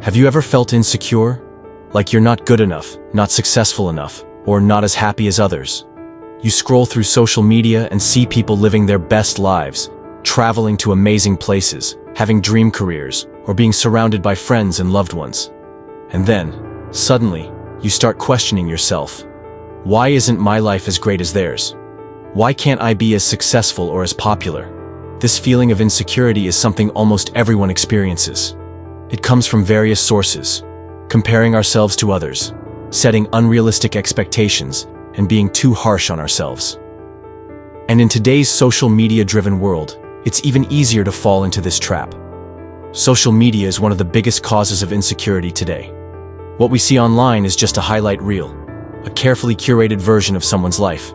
Have you ever felt insecure? Like you're not good enough, not successful enough, or not as happy as others? You scroll through social media and see people living their best lives, traveling to amazing places, having dream careers, or being surrounded by friends and loved ones. And then, suddenly, you start questioning yourself. Why isn't my life as great as theirs? Why can't I be as successful or as popular? This feeling of insecurity is something almost everyone experiences. It comes from various sources: comparing ourselves to others, setting unrealistic expectations, and being too harsh on ourselves. And in today's social media-driven world, it's even easier to fall into this trap. Social media is one of the biggest causes of insecurity today. What we see online is just a highlight reel, a carefully curated version of someone's life.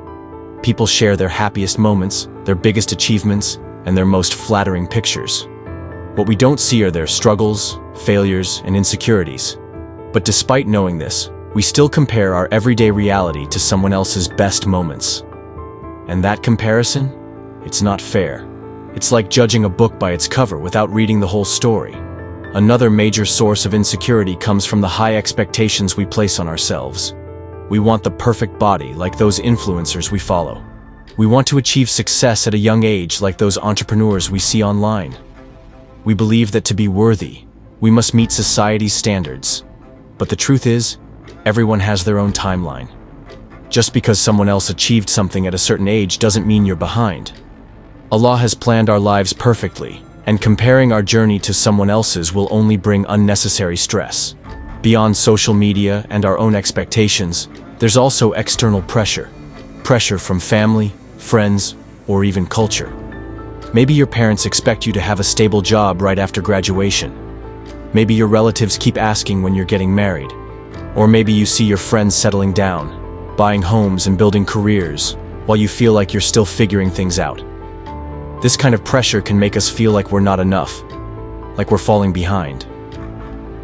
People share their happiest moments, their biggest achievements, and their most flattering pictures. What we don't see are their struggles, failures, and insecurities. But despite knowing this, we still compare our everyday reality to someone else's best moments. And that comparison? It's not fair. It's like judging a book by its cover without reading the whole story. Another major source of insecurity comes from the high expectations we place on ourselves. We want the perfect body like those influencers we follow. We want to achieve success at a young age like those entrepreneurs we see online. We believe that to be worthy, we must meet society's standards. But the truth is, everyone has their own timeline. Just because someone else achieved something at a certain age doesn't mean you're behind. Allah has planned our lives perfectly, and comparing our journey to someone else's will only bring unnecessary stress. Beyond social media and our own expectations, there's also external pressure. Pressure from family, friends, or even culture. Maybe your parents expect you to have a stable job right after graduation. Maybe your relatives keep asking when you're getting married. Or maybe you see your friends settling down, buying homes and building careers, while you feel like you're still figuring things out. This kind of pressure can make us feel like we're not enough, like we're falling behind.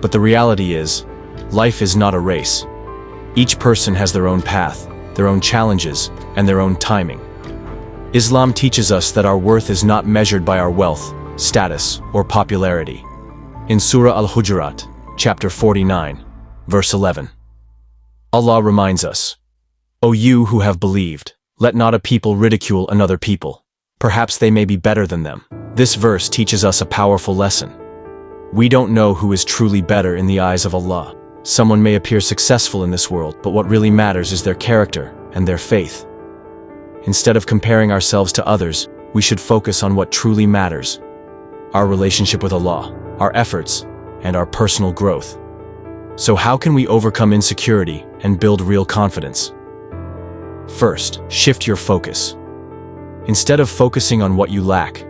But the reality is, life is not a race. Each person has their own path, their own challenges, and their own timing. Islam teaches us that our worth is not measured by our wealth, status, or popularity. In Surah Al-Hujurat, chapter 49, verse 11. Allah reminds us, "O you who have believed, let not a people ridicule another people. Perhaps they may be better than them." This verse teaches us a powerful lesson. We don't know who is truly better in the eyes of Allah. Someone may appear successful in this world, but what really matters is their character and their faith. Instead of comparing ourselves to others, we should focus on what truly matters: our relationship with Allah, our efforts, and our personal growth. So how can we overcome insecurity and build real confidence? First, shift your focus. Instead of focusing on what you lack,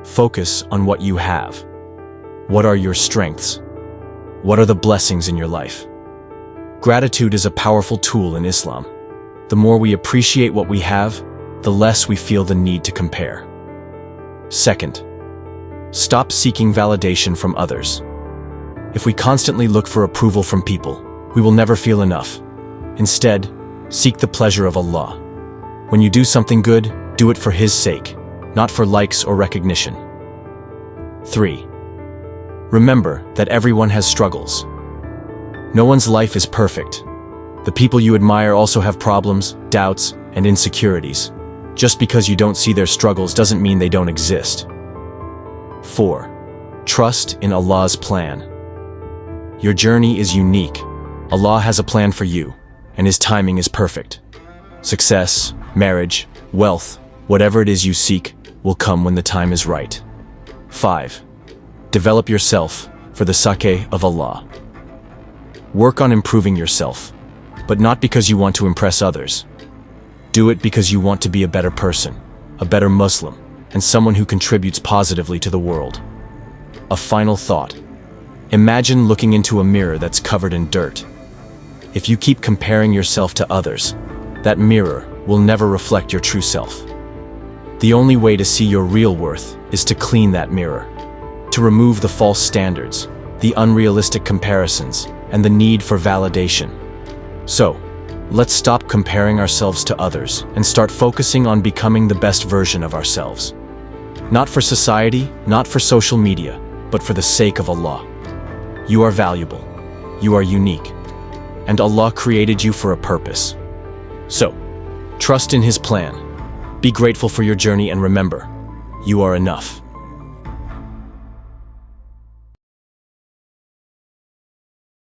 focus on what you have. What are your strengths? What are the blessings in your life? Gratitude is a powerful tool in Islam. The more we appreciate what we have, the less we feel the need to compare. Second, stop seeking validation from others. If we constantly look for approval from people, we will never feel enough. Instead, seek the pleasure of Allah. When you do something good, do it for His sake, not for likes or recognition. 3. Remember that everyone has struggles. No one's life is perfect. The people you admire also have problems, doubts, and insecurities. Just because you don't see their struggles doesn't mean they don't exist. 4. Trust in Allah's plan. Your journey is unique. Allah has a plan for you, and His timing is perfect. Success, marriage, wealth, whatever it is you seek, will come when the time is right. 5. Develop yourself for the sake of Allah. Work on improving yourself, but not because you want to impress others. Do it because you want to be a better person, a better Muslim, and someone who contributes positively to the world. A final thought. Imagine looking into a mirror that's covered in dirt. If you keep comparing yourself to others, that mirror will never reflect your true self. The only way to see your real worth is to clean that mirror, to remove the false standards, the unrealistic comparisons, and the need for validation. So, let's stop comparing ourselves to others and start focusing on becoming the best version of ourselves. Not for society, not for social media, but for the sake of Allah. You are valuable. You are unique. And Allah created you for a purpose. So, trust in His plan. Be grateful for your journey and remember, you are enough.